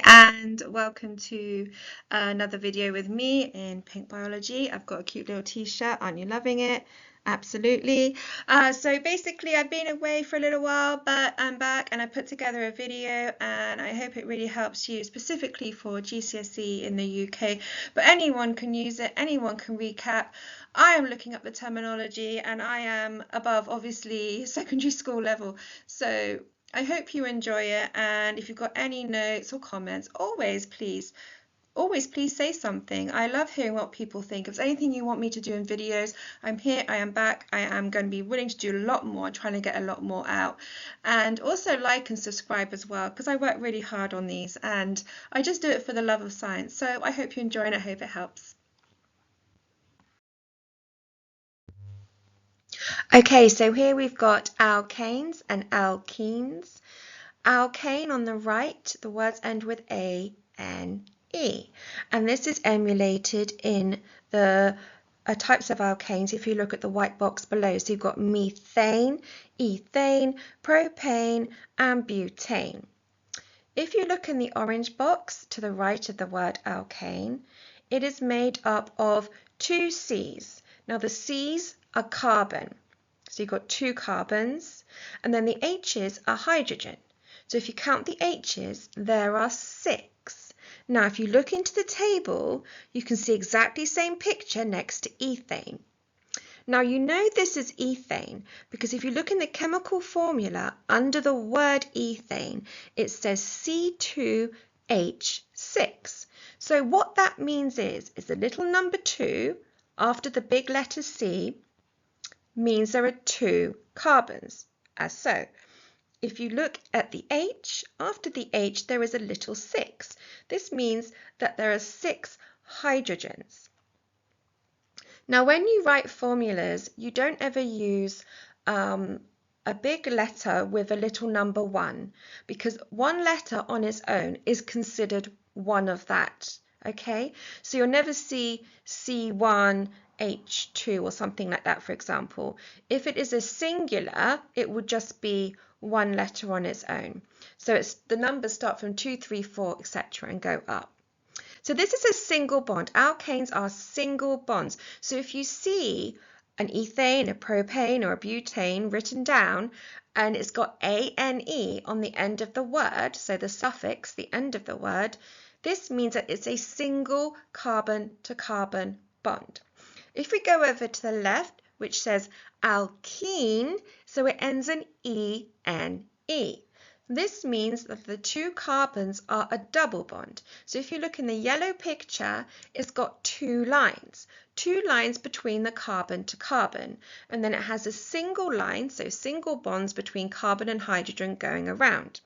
And welcome to another video with me in Pink Biology. I've got a cute little t-shirt. Aren't you loving it? Absolutely. So basically I've been away for a little while, but I'm back and I put together a video and I hope it really helps you, specifically for GCSE in the UK, but anyone can use it, anyone can recap. I am looking up the terminology and I am above obviously secondary school level, so I hope you enjoy it, and if you've got any notes or comments, always please say something. I love hearing what people think. If there's anything you want me to do in videos, I'm here, I am back. I am going to be willing to do a lot more, trying to get a lot more out. And also like and subscribe as well, because I work really hard on these and I just do it for the love of science. So I hope you enjoy and I hope it helps. Okay, so here we've got alkanes and alkenes. Alkane on the right, the words end with A, N, E. And this is emulated in the types of alkanes if you look at the white box below. So you've got methane, ethane, propane, and butane. If you look in the orange box to the right of the word alkane, it is made up of two C's. Now the C's are carbon. So you've got two carbons, and then the H's are hydrogen. So if you count the H's, there are 6. Now, if you look into the table, you can see exactly the same picture next to ethane. Now, you know this is ethane because if you look in the chemical formula under the word ethane, it says C2H6. So what that means is the little number 2 after the big letter C means there are 2 carbons, as so. If you look at the H, after the H there is a little 6. This means that there are 6 hydrogens. Now when you write formulas, you don't ever use a big letter with a little number 1, because one letter on its own is considered one of that. Okay, so you'll never see C1, H2 or something like that, for example. If it is a singular, it would just be one letter on its own. So the numbers start from 2, 3, 4, etc. and go up. So this is a single bond. Alkanes are single bonds. So if you see an ethane, a propane, or a butane written down, and it's got ANE on the end of the word, so the suffix, the end of the word, this means that it's a single carbon-to-carbon bond. If we go over to the left, which says alkene, so it ends in ENE. This means that the 2 carbons are a double bond. So if you look in the yellow picture, it's got 2 lines between the carbon to carbon, and then it has a single line, so single bonds between carbon and hydrogen going around.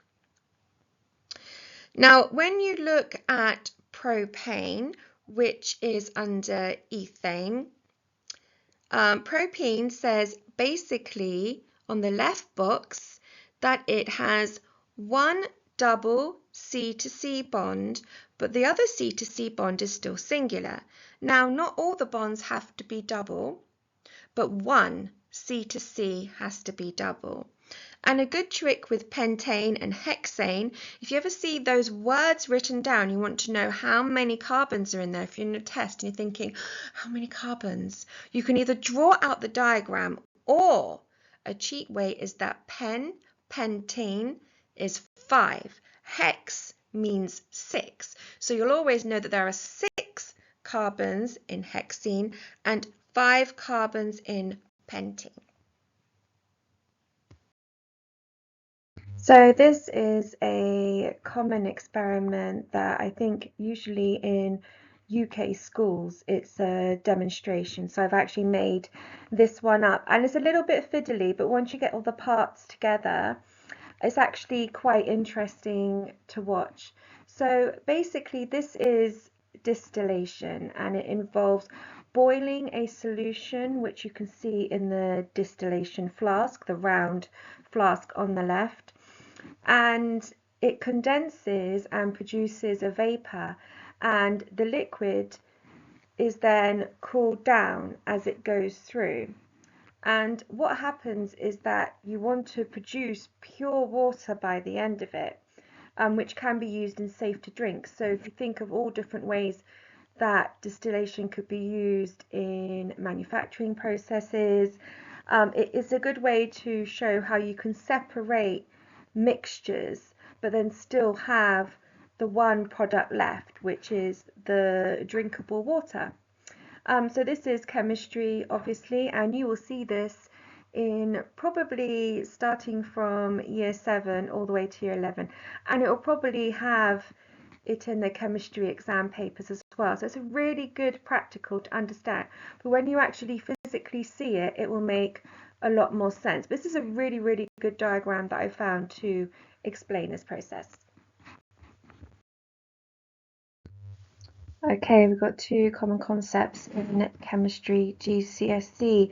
Now, when you look at propane, which is under ethane, propane says basically on the left box that it has one double C to C bond, but the other C to C bond is still singular. Now, not all the bonds have to be double, but one C to C has to be double. And a good trick with pentane and hexane, if you ever see those words written down, you want to know how many carbons are in there. If you're in a test and you're thinking, how many carbons? You can either draw out the diagram, or a cheat way is that pentane is 5. Hex means 6. So you'll always know that there are 6 carbons in hexene and 5 carbons in pentane. So this is a common experiment that I think usually in UK schools it's a demonstration. So I've actually made this one up, and it's a little bit fiddly, but once you get all the parts together, it's actually quite interesting to watch. So basically this is distillation, and it involves boiling a solution, which you can see in the distillation flask, the round flask on the left, and it condenses and produces a vapor, and the liquid is then cooled down as it goes through. And what happens is that you want to produce pure water by the end of it. which can be used in safe to drink. So if you think of all different ways that distillation could be used in manufacturing processes, it is a good way to show how you can separate mixtures but then still have the one product left, which is the drinkable water. So this is chemistry, obviously, and you will see this in probably starting from year 7 all the way to year 11, and it will probably have it in the chemistry exam papers as well. So it's a really good practical to understand, but when you actually physically see it, it will make a lot more sense. This is a really, really good diagram that I found to explain this process. Okay, we've got 2 common concepts in chemistry GCSE.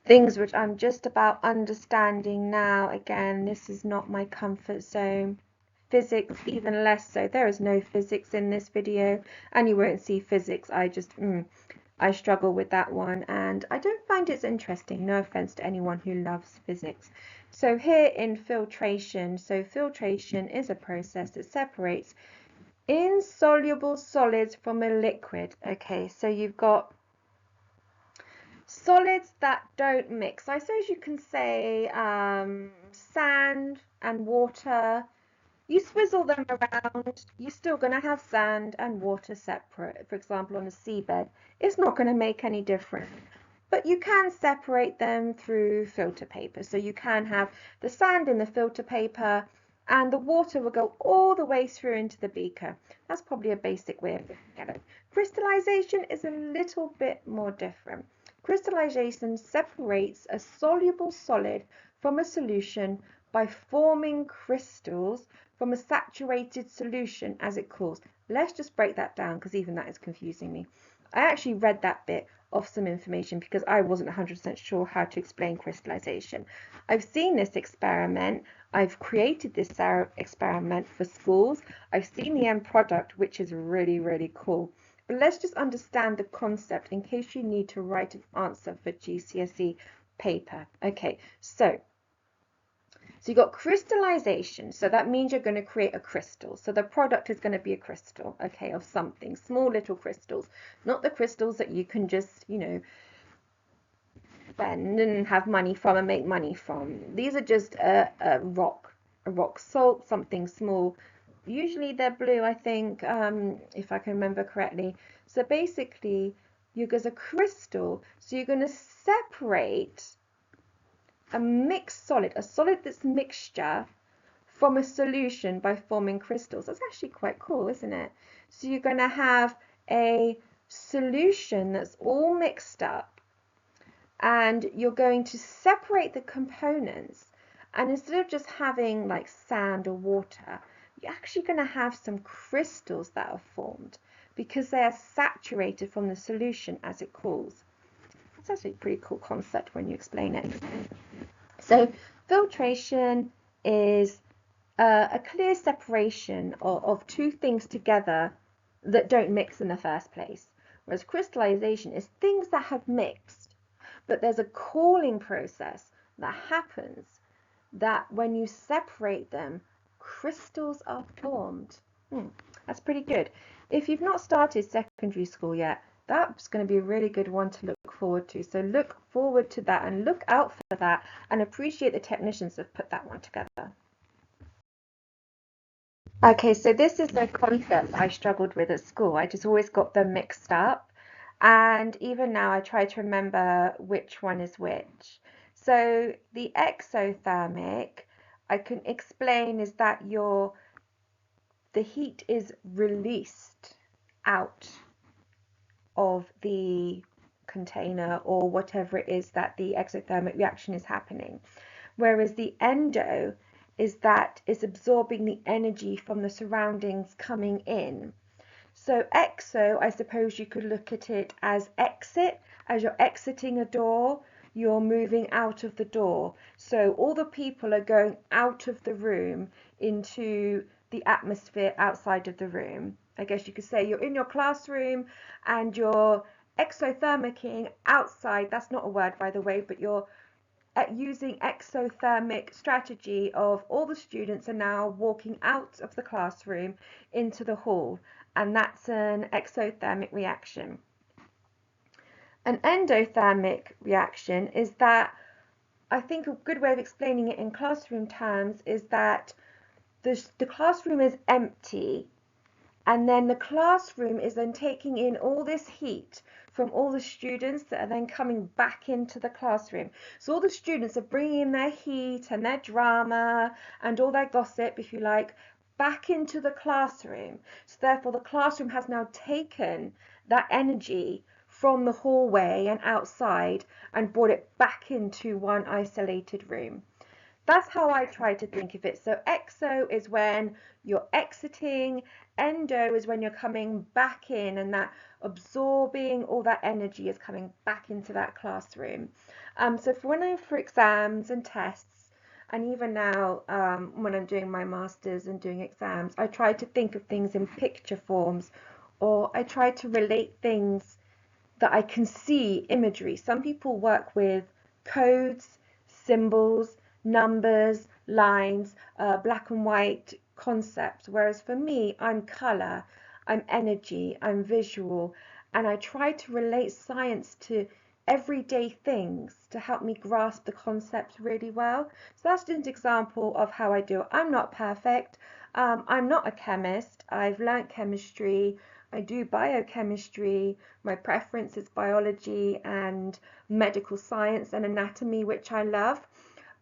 Things which I'm just about understanding now. Again, this is not my comfort zone. Physics, even less so. There is no physics in this video, and you won't see physics. I struggle with that one, and I don't find it interesting. No offense to anyone who loves physics. So here in filtration, so filtration is a process that separates insoluble solids from a liquid. Okay, so you've got solids that don't mix. I suppose you can say sand and water. You swizzle them around, you're still going to have sand and water separate. For example, on a seabed, it's not going to make any difference. But you can separate them through filter paper. So you can have the sand in the filter paper and the water will go all the way through into the beaker. That's probably a basic way of looking at it. Crystallization is a little bit more different. Crystallization separates a soluble solid from a solution by forming crystals from a saturated solution as it cools. Let's just break that down because even that is confusing me. I actually read that bit of some information because I wasn't 100% sure how to explain crystallization. I've seen this experiment. I've created this experiment for schools. I've seen the end product, which is really, really cool. But let's just understand the concept in case you need to write an answer for GCSE paper. Okay, so you've got crystallization. So that means you're going to create a crystal. So the product is going to be a crystal, okay, of something, small little crystals, not the crystals that you can just, spend and have money from and make money from. These are just a rock salt, something small. Usually they're blue, I think, if I can remember correctly. So basically, you use a crystal. So you're going to separate a mixed solid, a solid that's mixture, from a solution by forming crystals. That's actually quite cool, isn't it? So you're going to have a solution that's all mixed up, and you're going to separate the components, and instead of just having like sand or water, you're actually going to have some crystals that are formed because they are saturated from the solution as it cools. That's actually a pretty cool concept when you explain it. So filtration is a clear separation of 2 things together that don't mix in the first place, whereas crystallization is things that have mixed, but there's a cooling process that happens that when you separate them, crystals are formed. That's pretty good. If you've not started secondary school yet, that's going to be a really good one to look forward to. So look forward to that and look out for that and appreciate the technicians that have put that one together. Okay, so this is a concept I struggled with at school. I just always got them mixed up. And even now I try to remember which one is which. So the exothermic, I can explain, is that the heat is released out of the container or whatever it is that the exothermic reaction is happening. Whereas the endo is that it's absorbing the energy from the surroundings coming in. So exo, I suppose you could look at it as exit. As you're exiting a door, you're moving out of the door. So all the people are going out of the room into the atmosphere outside of the room. I guess you could say you're in your classroom and you're exothermicing outside. That's not a word, by the way, but you're at using exothermic strategy of all the students are now walking out of the classroom into the hall, and that's an exothermic reaction. An endothermic reaction is that, I think a good way of explaining it in classroom terms is that the classroom is empty, and then the classroom is then taking in all this heat from all the students that are then coming back into the classroom. So all the students are bringing in their heat and their drama and all their gossip, if you like, back into the classroom. So therefore the classroom has now taken that energy from the hallway and outside and brought it back into one isolated room. That's how I try to think of it. So exo is when you're exiting, endo is when you're coming back in, and that absorbing all that energy is coming back into that classroom. So for exams and tests, and even now when I'm doing my masters and doing exams, I try to think of things in picture forms, or I try to relate things that I can see imagery. Some people work with codes, symbols, numbers, lines, black and white concepts, whereas for me, I'm color, I'm energy, I'm visual, and I try to relate science to everyday things to help me grasp the concepts really well. So that's just an example of how I do it. I'm not perfect. I'm not a chemist. I've learnt chemistry. I do biochemistry. My preference is biology and medical science and anatomy, which I love.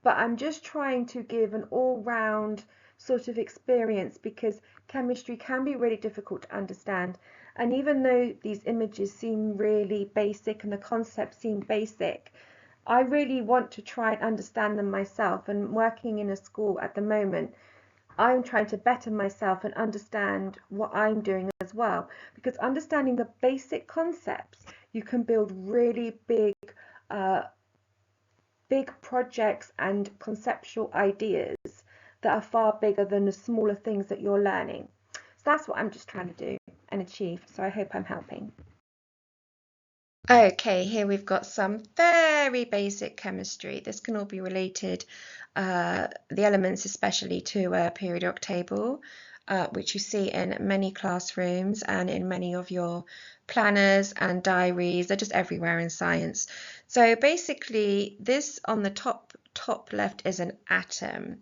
But I'm just trying to give an all-round sort of experience, because chemistry can be really difficult to understand. And even though these images seem really basic and the concepts seem basic, I really want to try and understand them myself. And working in a school at the moment, I'm trying to better myself and understand what I'm doing as well. Because understanding the basic concepts, you can build really big projects and conceptual ideas that are far bigger than the smaller things that you're learning. So that's what I'm just trying to do and achieve. So I hope I'm helping. Okay, here we've got some very basic chemistry. This can all be related, the elements especially, to a periodic table, which you see in many classrooms and in many of your planners and diaries. They're just everywhere in science. So basically, this on the top left is an atom.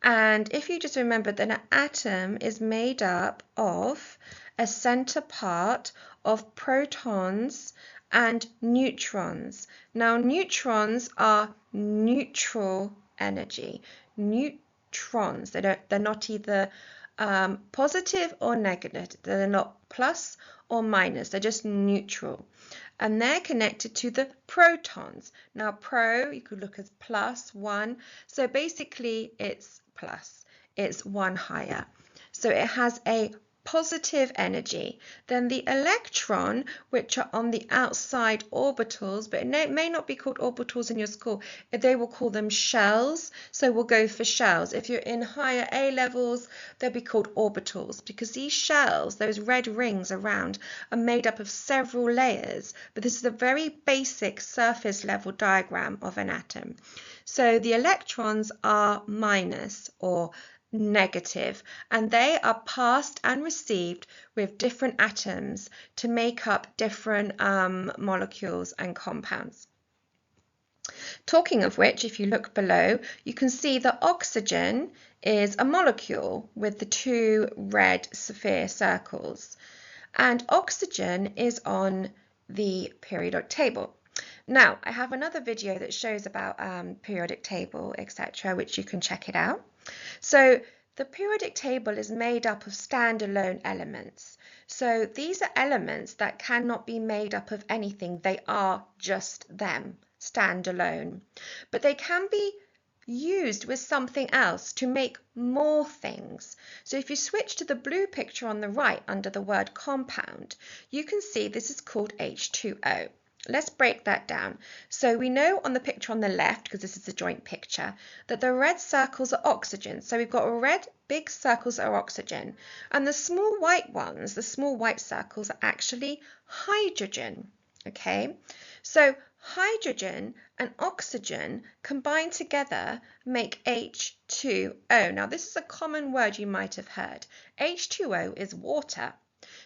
And if you just remember that an atom is made up of a center part of protons and neutrons. Now, neutrons are neutral energy. Neutrons, they're not either positive or negative. They're not plus or minus. They're just neutral. And they're connected to the protons. Now, pro, you could look as plus, 1. So basically, it's plus. It's 1 higher. So it has a positive energy. Then the electron, which are on the outside orbitals, but it may not be called orbitals in your school, they will call them shells. So we'll go for shells. If you're in higher A levels, they'll be called orbitals, because these shells, those red rings around, are made up of several layers. But this is a very basic surface level diagram of an atom. So the electrons are minus or negative, and they are passed and received with different atoms to make up different molecules and compounds. Talking of which, if you look below, you can see that oxygen is a molecule with the 2 red sphere circles, and oxygen is on the periodic table. Now, I have another video that shows about periodic table, etc., which you can check it out. So the periodic table is made up of standalone elements. So these are elements that cannot be made up of anything. They are just them, standalone. But they can be used with something else to make more things. So if you switch to the blue picture on the right under the word compound, you can see this is called H2O. Let's break that down. So we know on the picture on the left, because this is a joint picture, that the red circles are oxygen. So we've got red big circles are oxygen, and the small white ones, the small white circles, are actually hydrogen. Okay, so hydrogen and oxygen combine together make H2O. Now this is a common word you might have heard. H2O is water.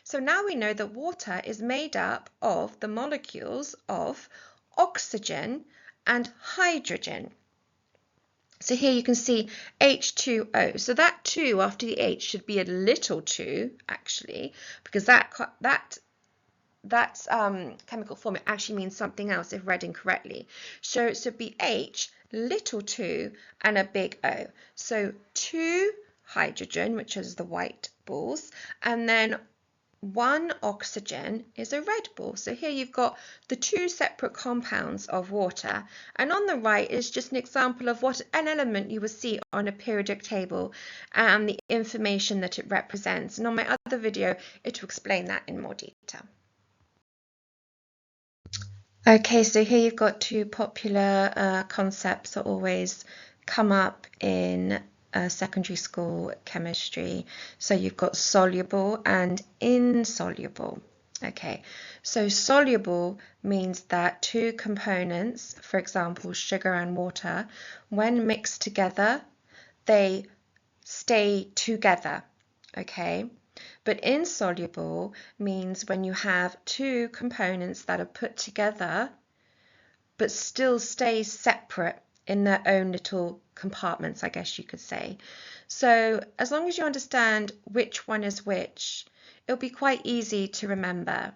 So now we know that water is made up of the molecules of oxygen and hydrogen. So here you can see H2O. So that 2 after the H should be a little 2 actually, because that chemical formula actually means something else if read incorrectly. So it should be H, little 2, and a big O. So 2 hydrogen, which is the white balls, and then 1 oxygen is a red ball. So here you've got the 2 separate compounds of water, and on the right is just an example of what an element you would see on a periodic table and the information that it represents. And on my other video it will explain that in more detail. Okay, so here you've got 2 popular concepts that always come up in secondary school chemistry. So you've got soluble and insoluble. Okay, so soluble means that 2 components, for example, sugar and water, when mixed together, they stay together. Okay. But insoluble means when you have 2 components that are put together but still stay separate in their own little compartments, I guess you could say. So as long as you understand which one is which, it'll be quite easy to remember.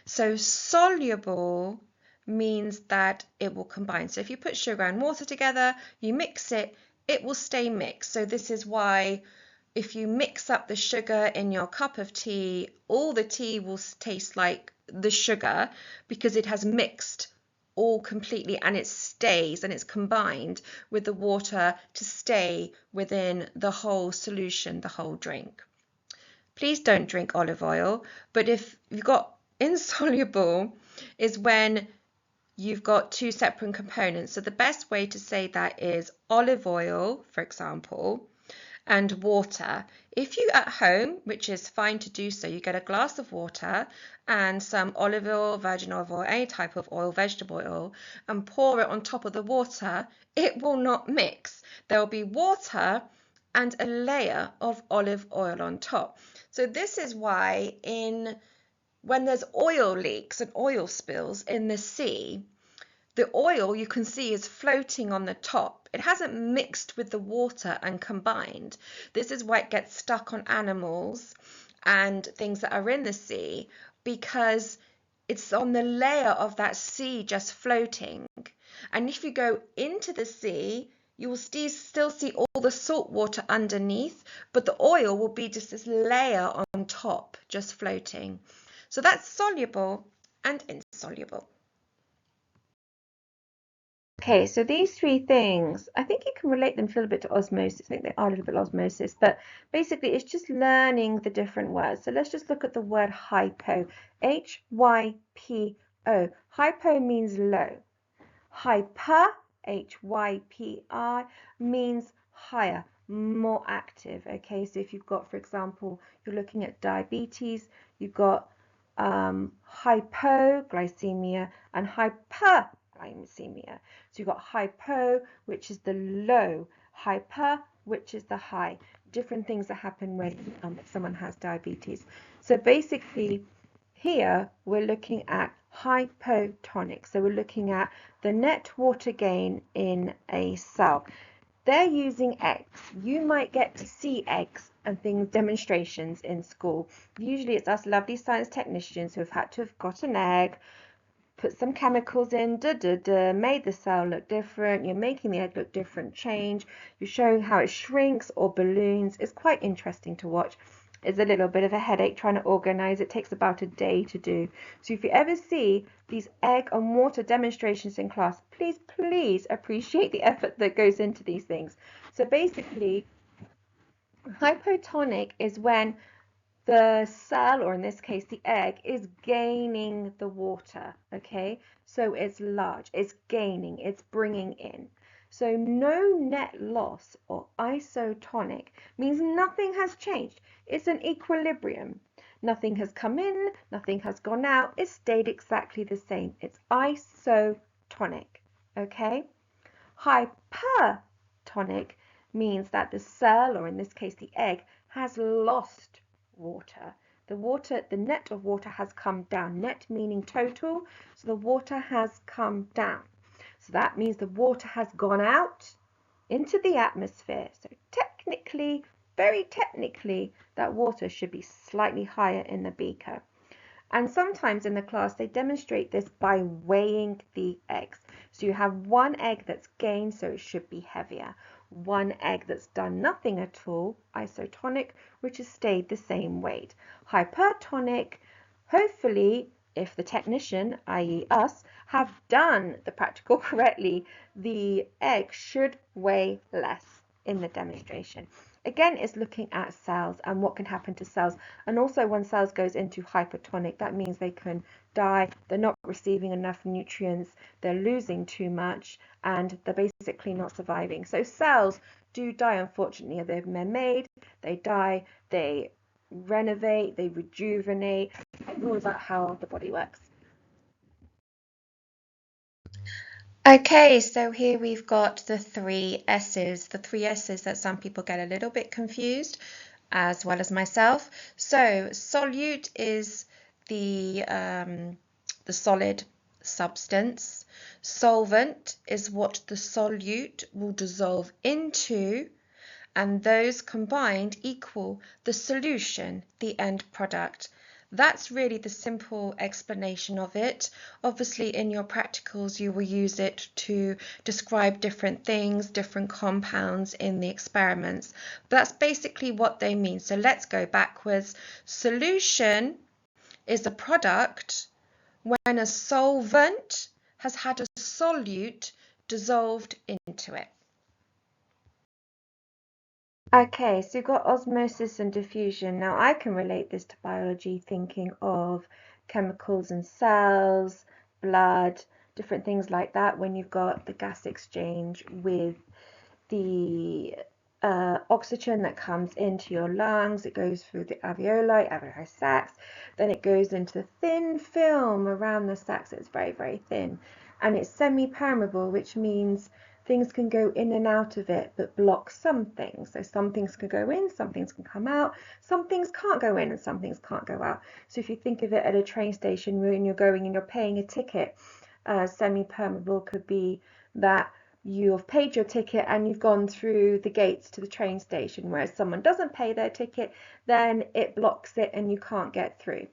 So soluble means that it will combine. So if you put sugar and water together, you mix it, it will stay mixed. So this is why if you mix up the sugar in your cup of tea, all the tea will taste like the sugar because it has mixed all completely and it stays and it's combined with the water to stay within the whole solution, the whole drink. Please don't drink olive oil, but if you've got insoluble is when you've got 2 separate components. So the best way to say that is olive oil, for example, and water. If you at home, which is fine to do so, you get a glass of water and some olive oil, virgin olive oil, any type of oil, vegetable oil, and pour it on top of the water, it will not mix. There will be water and a layer of olive oil on top. So this is why when there's oil leaks and oil spills in the sea, the oil you can see is floating on the top. It hasn't mixed with the water and combined. This is why it gets stuck on animals and things that are in the sea, because it's on the layer of that sea just floating. And if you go into the sea, you will still see all the salt water underneath, but the oil will be just this layer on top, just floating. So that's soluble and insoluble. Okay, so these 3 things, I think you can relate them a little bit to osmosis. I think they are a little bit osmosis, but basically it's just learning the different words. So let's just look at the word hypo. H-Y-P-O. Hypo means low. Hyper, H-Y-P-I, means higher, more active. Okay, so if you've got, for example, you're looking at diabetes, you've got hypoglycemia and hyperglycemia. So you've got hypo, which is the low, hyper, which is the high. Different things that happen when someone has diabetes. So basically, here we're looking at hypotonic. So we're looking at the net water gain in a cell. They're using eggs. You might get to see eggs and things, demonstrations in school. Usually it's us lovely science technicians who have had to have got an egg, put some chemicals in, made the cell look different, you're making the egg look different, change, you're showing how it shrinks or balloons. It's quite interesting to watch. It's a little bit of a headache trying to organize. It takes about a day to do. So if you ever see these egg and water demonstrations in class, please appreciate the effort that goes into these things. So basically, hypotonic is when the cell, or in this case the egg, is gaining the water. Okay, so it's large, it's gaining, it's bringing in. So no net loss or isotonic means nothing has changed. It's an equilibrium. Nothing has come in, nothing has gone out. It stayed exactly the same. It's isotonic. okay? Hypertonic means that the cell, or in this case the egg, has lost water. The net of water has come down. Net meaning total, so the water has come down. So that means the water has gone out into the atmosphere. So technically, very technically, that water should be slightly higher in the beaker. And sometimes in the class they demonstrate this by weighing the eggs. So you have one egg that's gained, so it should be heavier. One egg that's done nothing at all, isotonic, which has stayed the same weight. Hypertonic, hopefully, if the technician, i.e. us, have done the practical correctly, the egg should weigh less in the demonstration. Again, it's looking at cells and what can happen to cells. And also when cells goes into hypertonic, that means they can die, they're not receiving enough nutrients, they're losing too much, and they're basically not surviving. So cells do die, unfortunately. They're made, they die, they renovate, they rejuvenate. It's all about how the body works. Okay, so here we've got the three S's that some people get a little bit confused, as well as myself. So solute is the solid substance. Solvent is what the solute will dissolve into, and those combined equal the solution, the end product. That's really the simple explanation of it. Obviously, in your practicals, you will use it to describe different things, different compounds in the experiments. But that's basically what they mean. So let's go backwards. Solution is a product when a solvent has had a solute dissolved into it. Okay, so you've got osmosis and diffusion. Now I can relate this to biology, thinking of chemicals in cells, blood, different things like that. When you've got the gas exchange with the oxygen that comes into your lungs, it goes through the alveoli sacs, then it goes into the thin film around the sacs. It's very, very thin, and it's semi-permeable, which means things can go in and out of it, but block some things. So some things can go in, some things can come out, some things can't go in, and some things can't go out. So if you think of it at a train station when you're going and you're paying a ticket, semi-permeable could be that you've paid your ticket and you've gone through the gates to the train station, whereas someone doesn't pay their ticket, then it blocks it and you can't get through.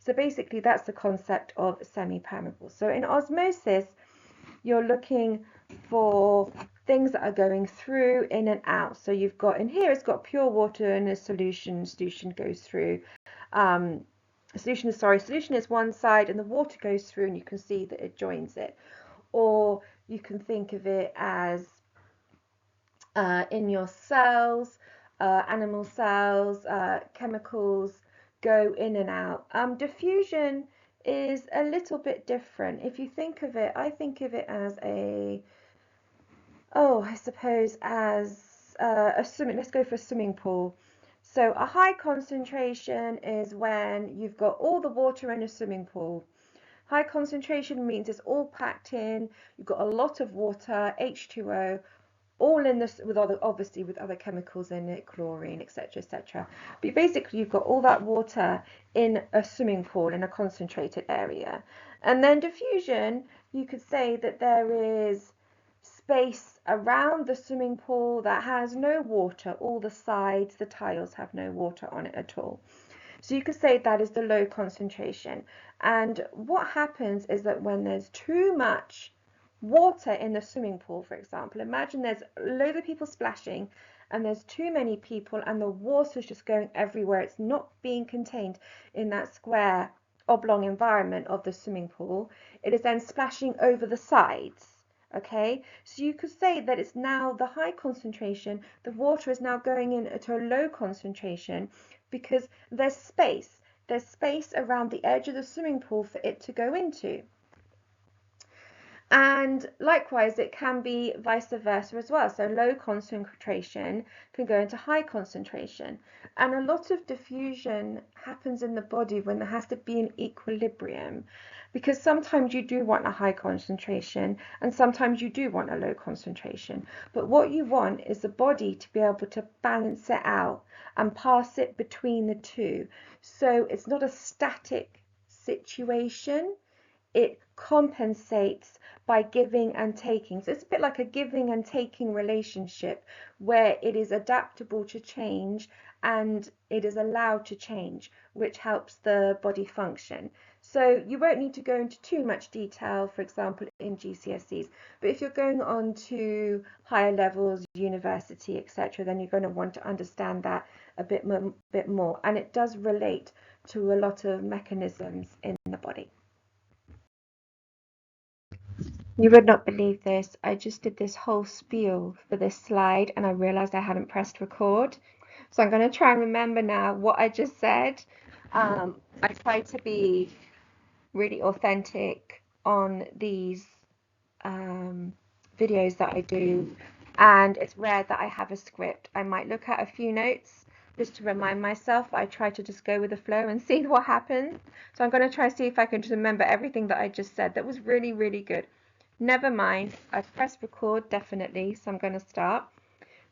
So basically that's the concept of semi-permeable. So in osmosis, you're looking for things that are going through, in and out. So you've got in here, it's got pure water and a solution. Solution goes through. Solution is one side and the water goes through and you can see that it joins it. Or you can think of it as in your cells, animal cells, chemicals go in and out. Diffusion is a little bit different. If you think of it, I think of it as I suppose as a swimming, let's go for a swimming pool. So a high concentration is when you've got all the water in a swimming pool. High concentration means it's all packed in, you've got a lot of water, H2O, all in this with other chemicals in it, chlorine, etc., etc. But basically you've got all that water in a swimming pool in a concentrated area. And then diffusion, you could say that there is space around the swimming pool that has no water. All the sides, the tiles have no water on it at all. So you could say that is the low concentration. And what happens is that when there's too much water in the swimming pool, for example, imagine there's loads of people splashing and there's too many people and the water's just going everywhere. It's not being contained in that square oblong environment of the swimming pool. It is then splashing over the sides. Okay, so you could say that it's now the high concentration, the water is now going in at a low concentration because there's space around the edge of the swimming pool for it to go into. And likewise, it can be vice versa as well. So low concentration can go into high concentration. And a lot of diffusion happens in the body when there has to be an equilibrium, because sometimes you do want a high concentration and sometimes you do want a low concentration. But what you want is the body to be able to balance it out and pass it between the two. So it's not a static situation. It compensates by giving and taking. So it's a bit like a giving and taking relationship where it is adaptable to change and it is allowed to change, which helps the body function. So you won't need to go into too much detail, for example, in GCSEs, but if you're going on to higher levels, university, etc., then you're going to want to understand that a bit more. And it does relate to a lot of mechanisms in the body. You would not believe this. I just did this whole spiel for this slide and I realized I hadn't pressed record. So I'm going to try and remember now what I just said. I try to be really authentic on these videos that I do, and it's rare that I have a script. I might look at a few notes just to remind myself. I try to just go with the flow and see what happens. So I'm going to try to see if I can just remember everything that I just said. That was really, really good. Never mind, I've pressed record definitely, so I'm going to start.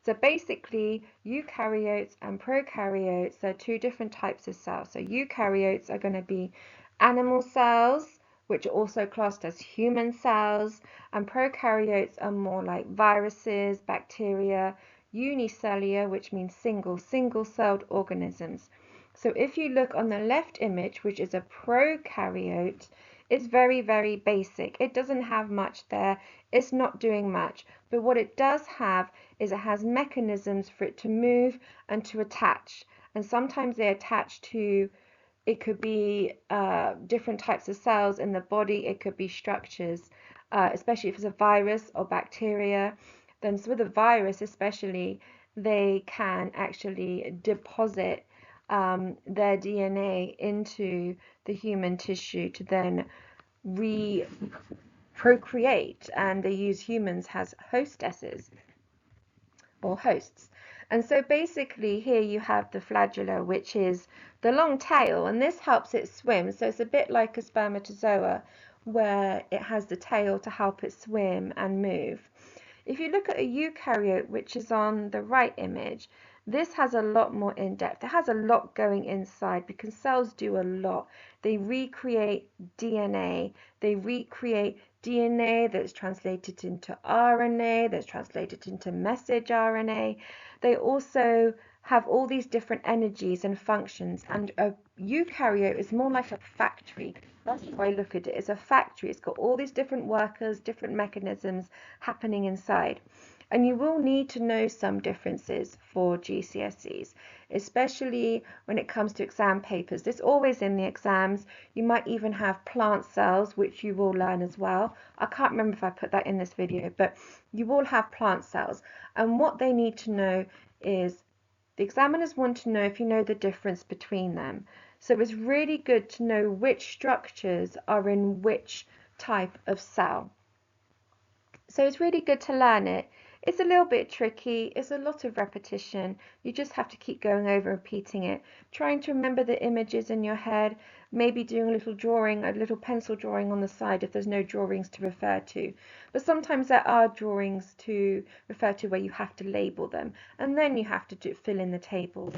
So basically, eukaryotes and prokaryotes are two different types of cells. So eukaryotes are going to be animal cells, which are also classed as human cells, and prokaryotes are more like viruses, bacteria, unicellular, which means single-celled organisms. So if you look on the left image, which is a prokaryote, it's very, very basic. It doesn't have much there. It's not doing much. But what it does have is it has mechanisms for it to move and to attach. And sometimes they attach to, it could be different types of cells in the body. It could be structures, especially if it's a virus or bacteria. Then with a virus especially, they can actually deposit their DNA into the human tissue to then procreate, and they use humans as hostesses or hosts. And so basically here you have the flagella, which is the long tail, and this helps it swim. So it's a bit like a spermatozoa where it has the tail to help it swim and move. If you look at a eukaryote, which is on the right image, this has a lot more in depth. It has a lot going inside because cells do a lot. They recreate DNA. They recreate DNA that's translated into RNA, that's translated into messenger RNA. They also have all these different energies and functions, and a eukaryote is more like a factory. That's how I look at it. It's a factory. It's got all these different workers, different mechanisms happening inside. And you will need to know some differences for GCSEs, especially when it comes to exam papers. This is always in the exams. You might even have plant cells, which you will learn as well. I can't remember if I put that in this video, but you will have plant cells. And what they need to know is the examiners want to know if you know the difference between them. So it's really good to know which structures are in which type of cell. So it's really good to learn it. It's a little bit tricky. It's a lot of repetition. You just have to keep going over and repeating it, trying to remember the images in your head, maybe doing a little drawing, a little pencil drawing on the side if there's no drawings to refer to. But sometimes there are drawings to refer to where you have to label them, and then you have to fill in the table.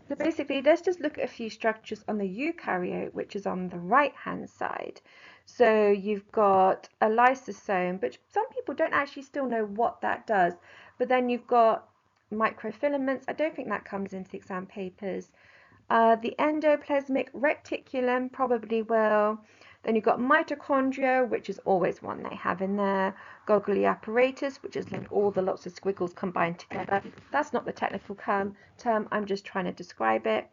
So basically, let's just look at a few structures on the eukaryote, which is on the right-hand side. So you've got a lysosome, but some people don't actually still know what that does. But then you've got microfilaments. I don't think that comes into the exam papers. The endoplasmic reticulum probably will. Then you've got mitochondria, which is always one they have in there. Golgi apparatus, which is like all the lots of squiggles combined together. That's not the technical term. I'm just trying to describe it.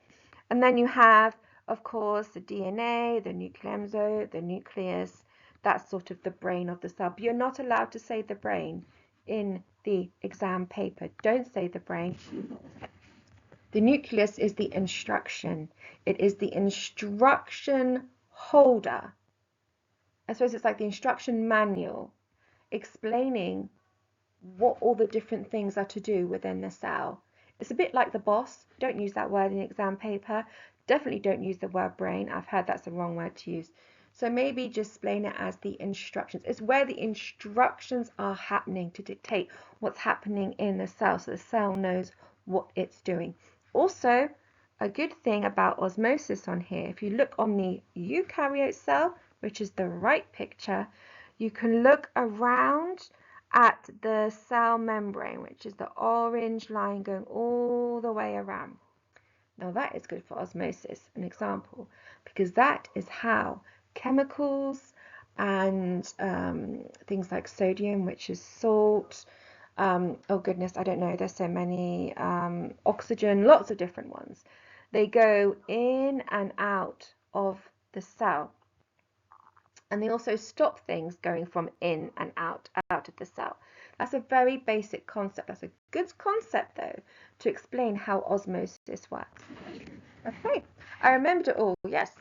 And then you have, of course, the DNA, the nucleomosome, the nucleus. That's sort of the brain of the cell. But you're not allowed to say the brain in the exam paper. Don't say the brain. The nucleus is the instruction. It is the instruction holder. I suppose it's like the instruction manual. explaining what all the different things are to do within the cell. It's a bit like the boss. Don't use that word in exam paper. Definitely don't use the word brain. I've heard that's the wrong word to use. So maybe just explain it as the instructions. It's where the instructions are happening to dictate what's happening in the cell, so the cell knows what it's doing. Also, a good thing about osmosis on here, if you look on the eukaryote cell, which is the right picture, you can look around at the cell membrane, which is the orange line going all the way around. Now that is good for osmosis, an example, because that is how chemicals and things like sodium, which is salt, oh goodness, I don't know, there's so many, oxygen, lots of different ones. They go in and out of the cell. And they also stop things going from in and out of the cell. That's a very basic concept. That's a good concept, though, to explain how osmosis works. Okay, I remembered it all, yes.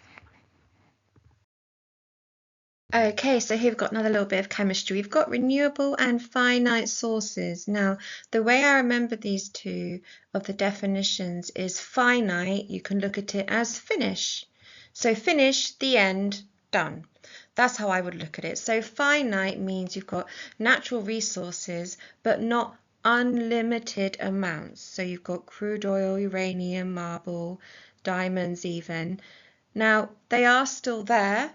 Okay, so here we've got another little bit of chemistry. We've got renewable and finite sources. Now, the way I remember these two of the definitions is finite, you can look at it as finish. So finish, the end, done. That's how I would look at it. So finite means you've got natural resources, but not unlimited amounts. So you've got crude oil, uranium, marble, diamonds even. Now, they are still there,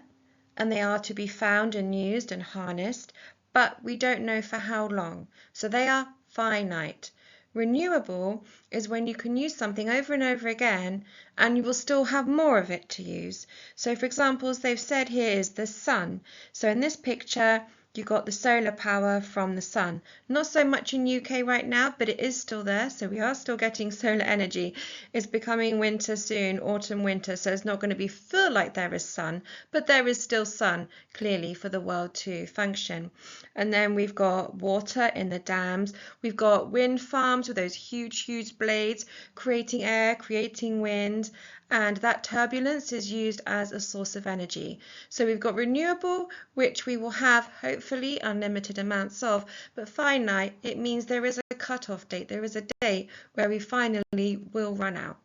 and they are to be found and used and harnessed, but we don't know for how long. So they are finite. Renewable is when you can use something over and over again and you will still have more of it to use. So for example, as they've said here is the sun. So in this picture, you got the solar power from the sun. Not so much in UK right now, but it is still there, so we are still getting solar energy. It's becoming winter soon, autumn, winter, so it's not going to feel like there is sun, but there is still sun, clearly, for the world to function. And then we've got water in the dams. We've got wind farms with those huge, huge blades, creating air, creating wind, and that turbulence is used as a source of energy. So we've got renewable, which we will have hopefully unlimited amounts of, but finite, it means there is a cut-off date, there is a date where we finally will run out.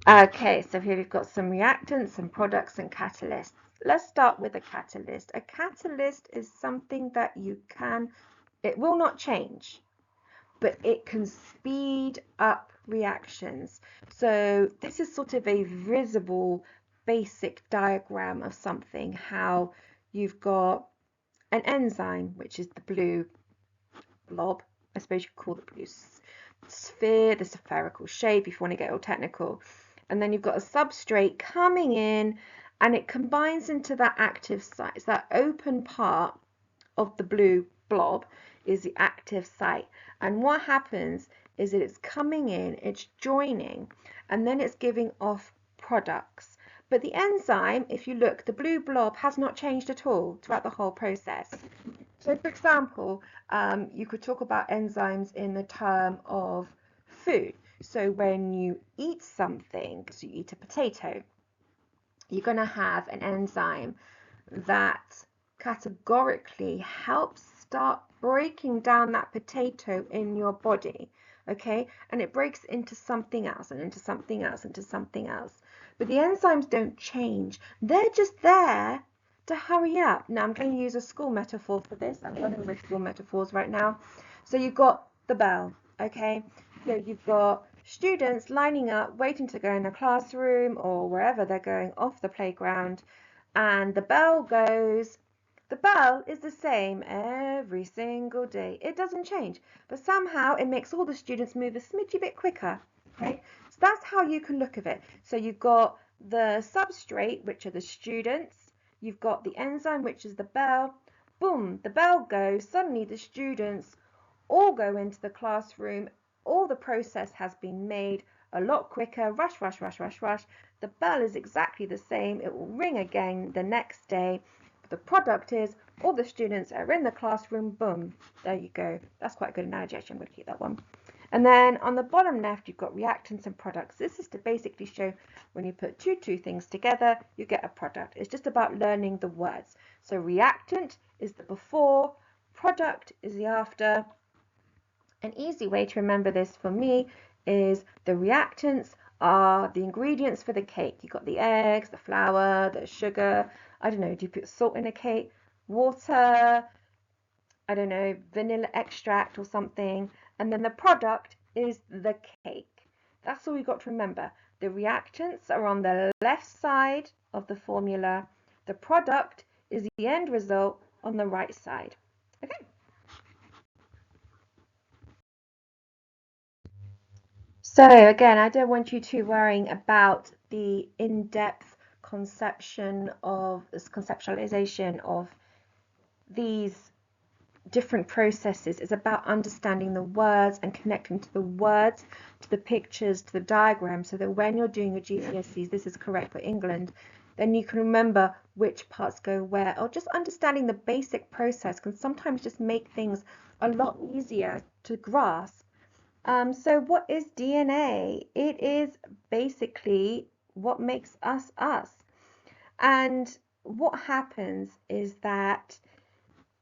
Okay, so here we've got some reactants, some products and catalysts. Let's start with a catalyst. A catalyst is something that it will not change, but it can speed up reactions. So this is sort of a visible basic diagram of something, how you've got an enzyme, which is the blue blob, I suppose you could call the blue sphere, the spherical shape if you want to get all technical. And then you've got a substrate coming in and it combines into that active site. It's that open part of the blue blob is the active site. And what happens is that it's coming in, it's joining, and then it's giving off products. But the enzyme, if you look, the blue blob has not changed at all throughout the whole process. So for example, you could talk about enzymes in the term of food. So when you eat something, so you eat a potato, you're going to have an enzyme that categorically helps start breaking down that potato in your body, okay? And it breaks into something else and into something else, into something else. But the enzymes don't change. They're just there to hurry up. Now I'm going to use a school metaphor for this. I'm running with school metaphors right now. So you've got the bell, okay? So you've got students lining up, waiting to go in the classroom or wherever they're going off the playground, and the bell goes. The bell is the same every single day. It doesn't change, but somehow it makes all the students move a smidgy bit quicker. Okay, so that's how you can look at it. So you've got the substrate, which are the students. You've got the enzyme, which is the bell. Boom, the bell goes. Suddenly the students all go into the classroom. All the process has been made a lot quicker. Rush, rush, rush, rush, rush. The bell is exactly the same. It will ring again the next day. The product is all the students are in the classroom. Boom, there you go. That's quite a good analogy. Actually, I'm going to keep that one. And then on the bottom left, you've got reactants and products. This is to basically show when you put two things together, you get a product. It's just about learning the words. So reactant is the before, product is the after. An easy way to remember this for me is the reactants are the ingredients for the cake. You've got the eggs, the flour, the sugar. I don't know, do you put salt in a cake? Water, I don't know, vanilla extract or something. And then the product is the cake. That's all you've got to remember. The reactants are on the left side of the formula. The product is the end result on the right side. Okay. So again, I don't want you to worrying about the in-depth conceptualization of these different processes. It's about understanding the words and connecting to the words, to the pictures, to the diagram, so that when you're doing your GCSEs, this is correct for England, then you can remember which parts go where, or just understanding the basic process can sometimes just make things a lot easier to grasp. So what is DNA? It is basically what makes us us. And what happens is that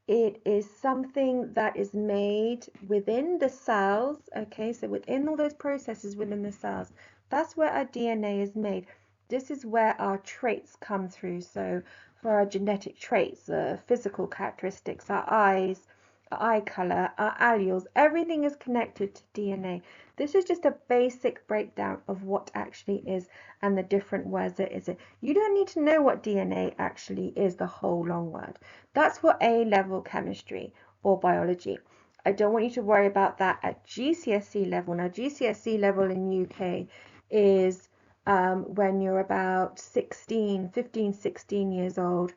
it is something that is made within the cells, okay? So within all those processes within the cells, that's where our DNA is made. This is where our traits come through. So for our genetic traits, physical characteristics, our eyes, our eye color, our alleles, everything is connected to DNA. This is just a basic breakdown of what actually is and the different words that is it. You don't need to know what DNA actually is, the whole long word. That's for A-level chemistry or biology. I don't want you to worry about that at GCSE level. Now, GCSE level in UK is when you're about 15, 16 years old.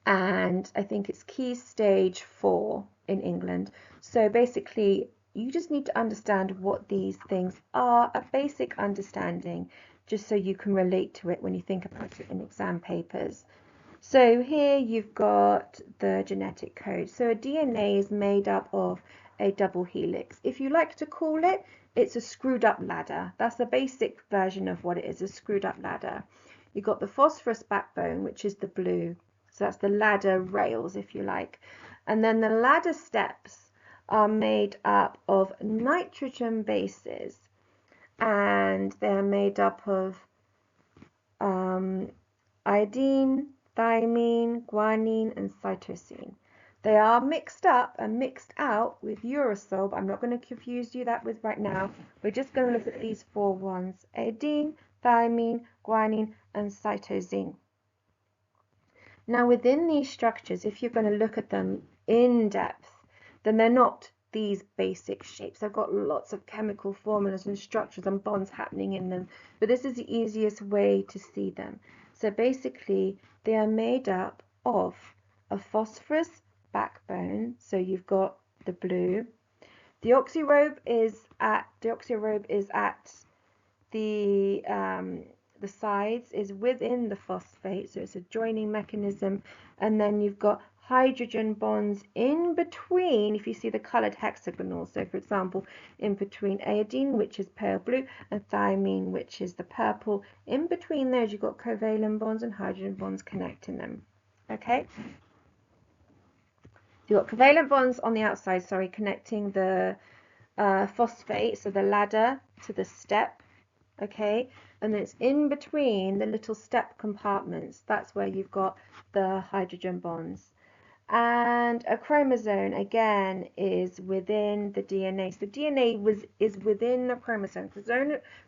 And I think it's Key Stage 4 in England. So basically, you just need to understand what these things are, a basic understanding, just so you can relate to it when you think about it in exam papers. So here you've got the genetic code. So a DNA is made up of a double helix. If you like to call it, it's a screwed up ladder. That's the basic version of what it is, a screwed up ladder. You've got the phosphorus backbone, which is the blue. So that's the ladder rails, if you like. And then the ladder steps are made up of nitrogen bases. And they're made up of iodine, thymine, guanine, and cytosine. They are mixed up and mixed out with uracil, but I'm not going to confuse you that with right now. We're just going to look at these four ones: iodine, thymine, guanine, and cytosine. Now within these structures, if you're going to look at them in depth, then they're not these basic shapes. They've got lots of chemical formulas and structures and bonds happening in them, but this is the easiest way to see them. So basically, they are made up of a phosphorus backbone, so you've got the blue. The oxyrobe is at the sides, is within the phosphate, so it's a joining mechanism, and then you've got hydrogen bonds in between, if you see the colored hexagonal. So for example, in between iodine, which is pale blue, and thymine, which is the purple, in between those you've got covalent bonds and hydrogen bonds connecting them. Okay, you've got covalent bonds on the outside, connecting the phosphate, so the ladder, to the step. Okay, and then it's in between the little step compartments. That's where you've got the hydrogen bonds. And a chromosome, again, is within the DNA. So the DNA is within the chromosome.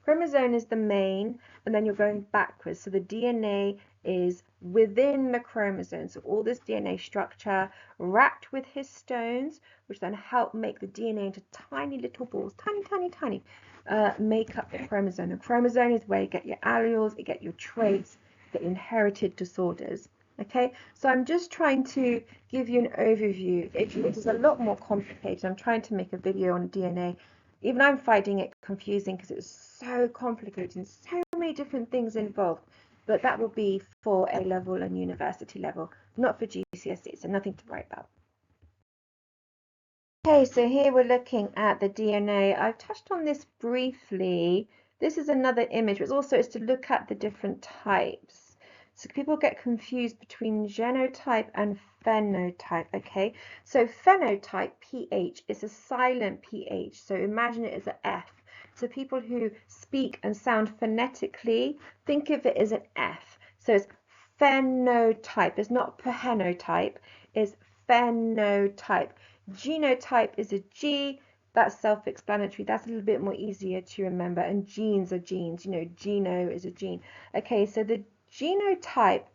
Chromosome is the main, and then you're going backwards. So the DNA is within the chromosome. So all this DNA structure wrapped with histones, which then help make the DNA into tiny little balls, tiny, make up the chromosome. The chromosome is where you get your alleles, you get your traits, you get your inherited disorders. Okay, so I'm just trying to give you an overview. It is a lot more complicated. I'm trying to make a video on DNA. Even I'm finding it confusing because it's so complicated and so many different things involved. But that will be for A level and university level, not for GCSE, so nothing to worry about. Okay, so here we're looking at the DNA. I've touched on this briefly. This is another image, but also it's to look at the different types. So people get confused between genotype and phenotype, okay? So phenotype, PH, is a silent PH. So imagine it as an F. So people who speak and sound phonetically, think of it as an F. So it's phenotype. It's not phenotype, it's phenotype. Genotype is a G, that's self-explanatory. That's a little bit more easier to remember. And genes are genes, you know, geno is a gene. Okay, so the genotype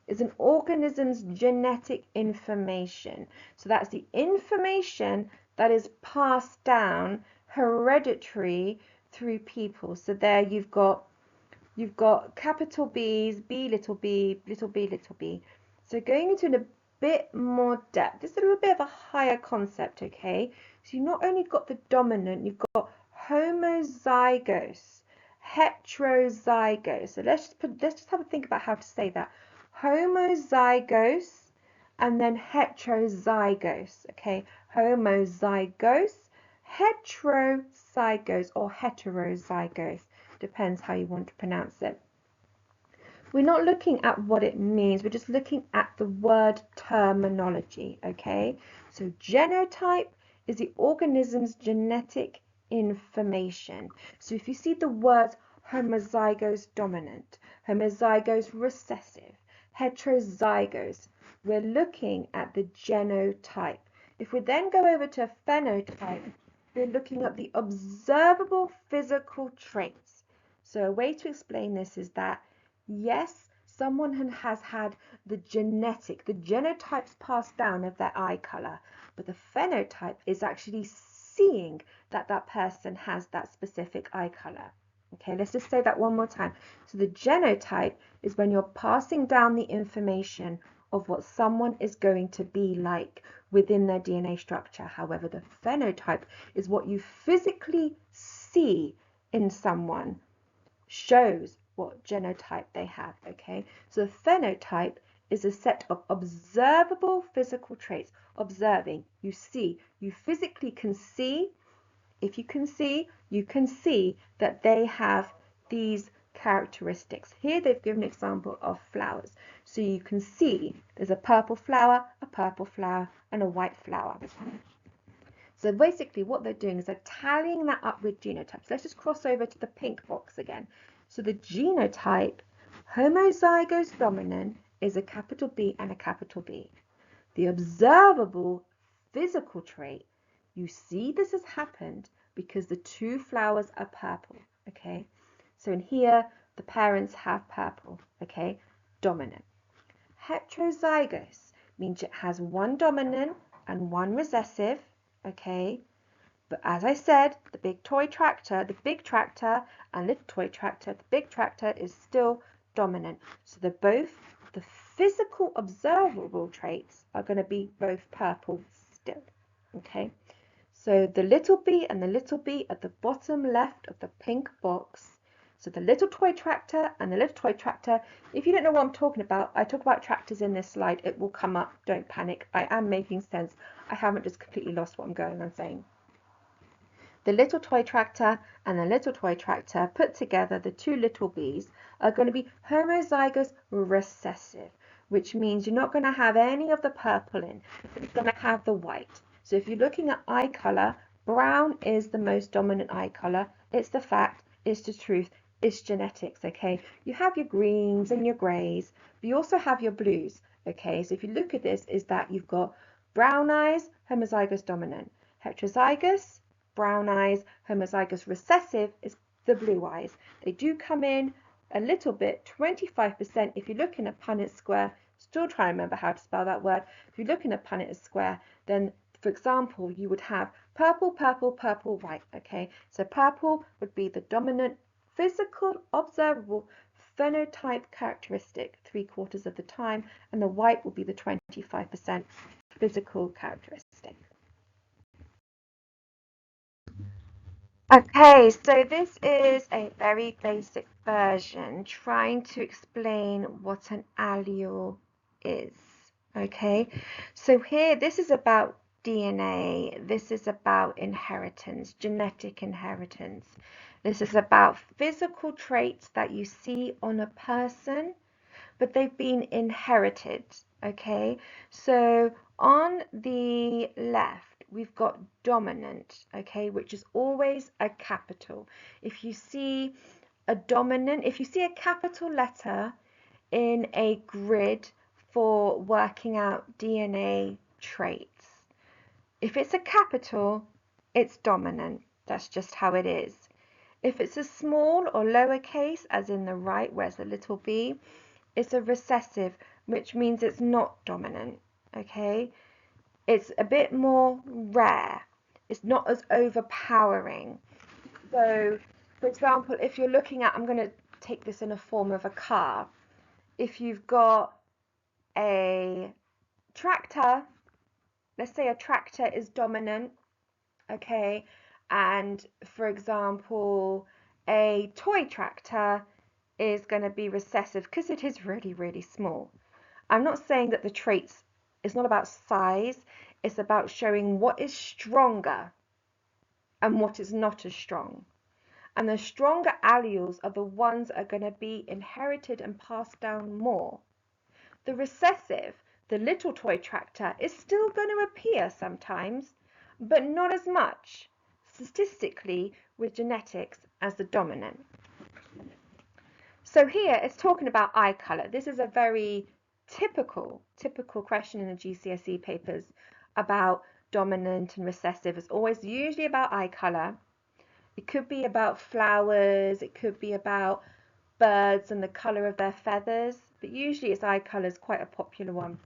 is an organism's genetic information. So that's the information that is passed down hereditary through people. So there you've got capital B's, B little b, little b, little b. So going into a bit more depth, this is a little bit of a higher concept, okay? So you've not only got the dominant, you've got homozygous, heterozygous. So let's just have a think about how to say that. Homozygous and then heterozygous, okay? Homozygous, heterozygous or heterozygous. Depends how you want to pronounce it. We're not looking at what it means, we're just looking at the word terminology, okay? So genotype is the organism's genetic information. So if you see the words homozygous dominant, homozygous recessive, heterozygous, we're looking at the genotype. If we then go over to phenotype, we're looking at the observable physical traits. So a way to explain this is that, yes, someone has had the genotypes passed down of their eye color, but the phenotype is actually seeing that that person has that specific eye color. Okay, let's just say that one more time. So the genotype is when you're passing down the information of what someone is going to be like within their DNA structure. However, the phenotype is what you physically see in someone, shows what genotype they have, okay? So the phenotype is a set of observable physical traits. Observing, you see, you physically can see. If you can see, you can see that they have these characteristics. Here they've given an example of flowers. So you can see there's a purple flower, and a white flower. So basically what they're doing is they're tallying that up with genotypes. Let's just cross over to the pink box again. So the genotype, homozygous dominant, is a capital B and a capital B. The observable physical trait, you see this has happened because the two flowers are purple, okay? So in here, the parents have purple, okay? Dominant. Heterozygous means it has one dominant and one recessive, okay? But as I said, the big tractor and little toy tractor, the big tractor is still dominant. So they're both, the physical observable traits are going to be both purple still, okay? So the little b and the little b at the bottom left of the pink box. So the little toy tractor and the little toy tractor. If you don't know what I'm talking about, I talk about tractors in this slide. It will come up. Don't panic. I am making sense. I haven't just completely lost what I'm going on saying. The little toy tractor and the little toy tractor put together, the two little b's, are going to be homozygous recessive, which means you're not going to have any of the purple in. It's going to have the white. So if you're looking at eye color, brown is the most dominant eye color. It's the fact, it's the truth, it's genetics, okay? You have your greens and your grays, but you also have your blues, okay? So if you look at this, is that you've got brown eyes, homozygous dominant, heterozygous, brown eyes, homozygous recessive is the blue eyes. They do come in a little bit, 25%. If you look in a Punnett square, still trying to remember how to spell that word. If you look in a Punnett square, then for example, you would have purple, purple, purple, white, okay? So purple would be the dominant physical observable phenotype characteristic 3/4 of the time, and the white will be the 25% physical characteristic. Okay, so this is a very basic version trying to explain what an allele is. Okay, so here this is about DNA. This is about inheritance, genetic inheritance. This is about physical traits that you see on a person, but they've been inherited, okay? So on the left, we've got dominant, okay, which is always a capital. If you see a dominant, if you see a capital letter in a grid for working out DNA traits, if it's a capital, it's dominant. That's just how it is. If it's a small or lowercase, as in the right, where's the little b, it's a recessive, which means it's not dominant, okay? It's a bit more rare. It's not as overpowering. So, for example, if you're looking at, I'm going to take this in a form of a car. If you've got a tractor, let's say a tractor is dominant, okay? And for example, a toy tractor is going to be recessive because it is really, really small. I'm not saying that the traits, it's not about size, it's about showing what is stronger and what is not as strong. And the stronger alleles are the ones that are going to be inherited and passed down more. The recessive, the little toy tractor, is still going to appear sometimes, but not as much, statistically, with genetics as the dominant. So here it's talking about eye colour. This is a very typical question in the GCSE papers about dominant and recessive. It's always usually about eye colour. It could be about flowers, it could be about birds and the colour of their feathers, but usually it's eye colour is quite a popular one.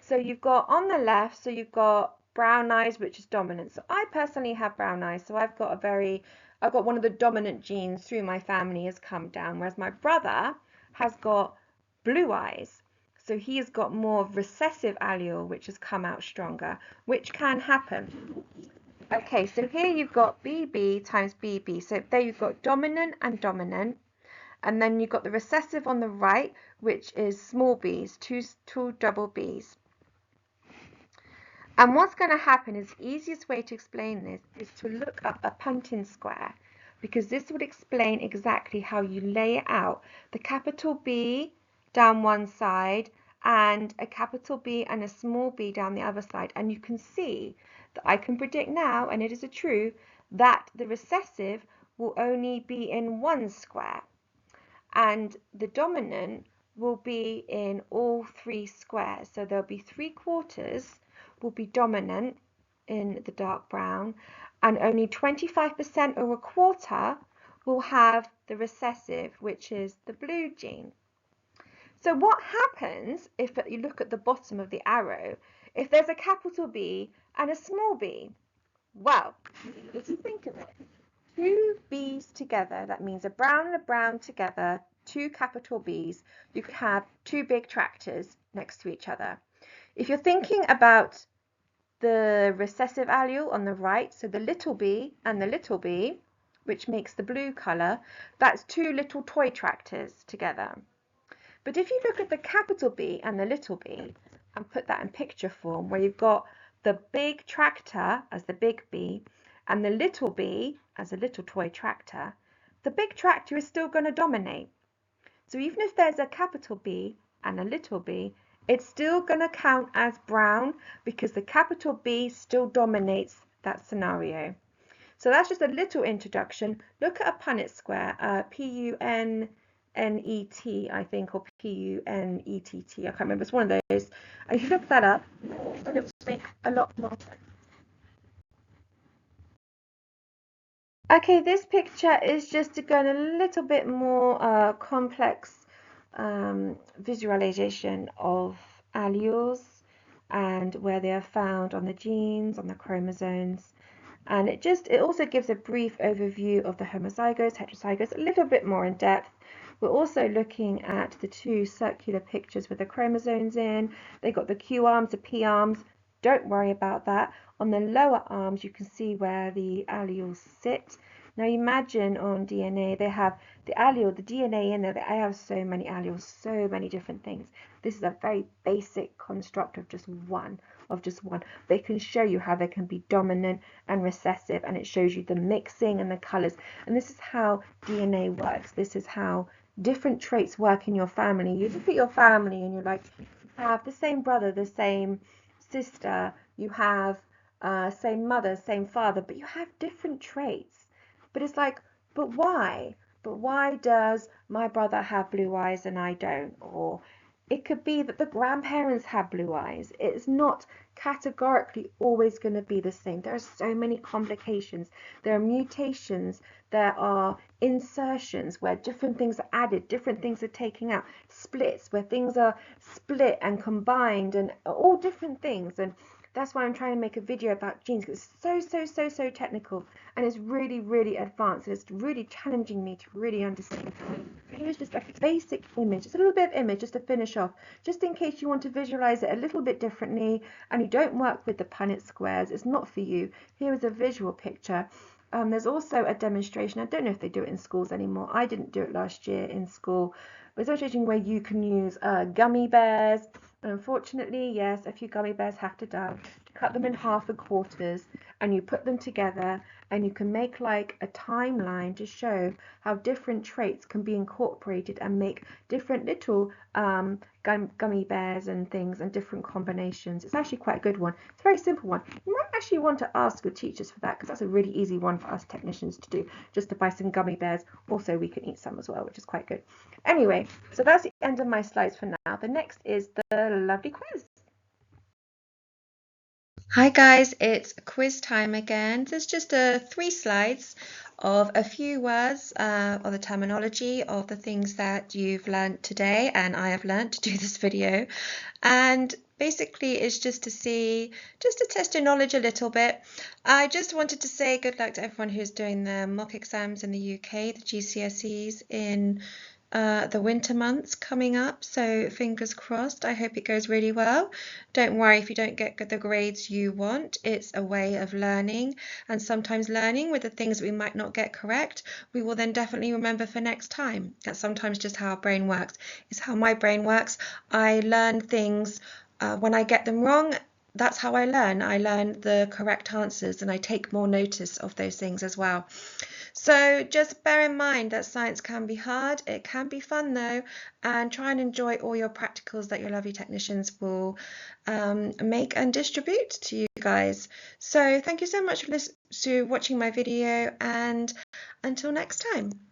So you've got on the left, so you've got brown eyes, which is dominant. So I personally have brown eyes, so I've got one of the dominant genes through my family has come down, whereas my brother has got blue eyes. So he's got more recessive allele, which has come out stronger, which can happen. Okay, so here you've got BB times BB. So there you've got dominant and dominant. And then you've got the recessive on the right, which is small b's, two double b's. And what's going to happen is the easiest way to explain this is to look up a Punnett square, because this would explain exactly how you lay out the capital B down one side and a capital B and a small b down the other side. And you can see that I can predict now, and it is a true, that the recessive will only be in one square and the dominant will be in all three squares. So there'll be 3/4 will be dominant in the dark brown, and only 25% or a quarter will have the recessive, which is the blue gene. So what happens if you look at the bottom of the arrow, if there's a capital B and a small b? Well, let's think of it. Two B's together, that means a brown and a brown together, two capital B's, you could have two big tractors next to each other. If you're thinking about the recessive allele on the right, so the little b and the little b, which makes the blue colour, that's two little toy tractors together. But if you look at the capital B and the little b and put that in picture form, where you've got the big tractor as the big B and the little b as a little toy tractor, the big tractor is still going to dominate. So even if there's a capital B and a little b, it's still going to count as brown because the capital B still dominates that scenario. So that's just a little introduction. Look at a Punnett square, P-U-N-N-E-T, I think, or P-U-N-E-T-T. I can't remember. It's one of those. And if you look that up, it will make a lot more sense. Okay, this picture is just to go in a little bit more complex visualization of alleles and where they are found on the genes, on the chromosomes. And it also gives a brief overview of the homozygous, heterozygous, a little bit more in depth. We're also looking at the two circular pictures with the chromosomes in. They got the Q arms, the P arms. Don't worry about that. On the lower arms, you can see where the alleles sit. Now imagine on DNA, they have the allele, the DNA in there, they have so many alleles, so many different things. This is a very basic construct of just one. They can show you how they can be dominant and recessive, and it shows you the mixing and the colors. And this is how DNA works. This is how different traits work in your family. You look at your family and you're like, you have the same brother, the same sister, you have same mother, same father, but you have different traits. But it's like, but why? But why does my brother have blue eyes and I don't? Or it could be that the grandparents have blue eyes. It's not categorically always going to be the same. There are so many complications. There are mutations. There are insertions where different things are added, different things are taken out, splits where things are split and combined, and all different things. And that's why I'm trying to make a video about genes, because it's so technical, and it's really, really advanced, and it's really challenging me to really understand. Here's just a basic image, just a little bit of image just to finish off, just in case you want to visualize it a little bit differently and you don't work with the Punnett squares. It's not for you. Here is a visual picture. There's also a demonstration. I don't know if they do it in schools anymore. I didn't do it last year in school. But it's a demonstration where you can use gummy bears. And unfortunately, yes, a few gummy bears have to die. To cut them in half and quarters, and you put them together, and you can make like a timeline to show how different traits can be incorporated and make different little gummy bears and things and different combinations. It's actually quite a good one. It's a very simple one. You might actually want to ask your teachers for that, because that's a really easy one for us technicians to do, just to buy some gummy bears. Also, we can eat some as well, which is quite good. Anyway, so that's the end of my slides for now. The next is the lovely quiz. Hi guys, it's quiz time again. There's just 3 slides of a few words of the terminology of the things that you've learned today and I have learned to do this video. And basically it's just to test your knowledge a little bit. I just wanted to say good luck to everyone who's doing the mock exams in the UK, the GCSEs in the winter months coming up, so fingers crossed. I hope it goes really well. Don't worry if you don't get the grades you want. It's a way of learning, and sometimes learning with the things that we might not get correct, we will then definitely remember for next time. That's sometimes just how our brain works. It's how my brain works. I learn things when I get them wrong. That's how I learn. I learn the correct answers and I take more notice of those things as well. So just bear in mind that science can be hard, it can be fun though, and try and enjoy all your practicals that your lovely technicians will make and distribute to you guys. So thank you so much for watching my video, and until next time.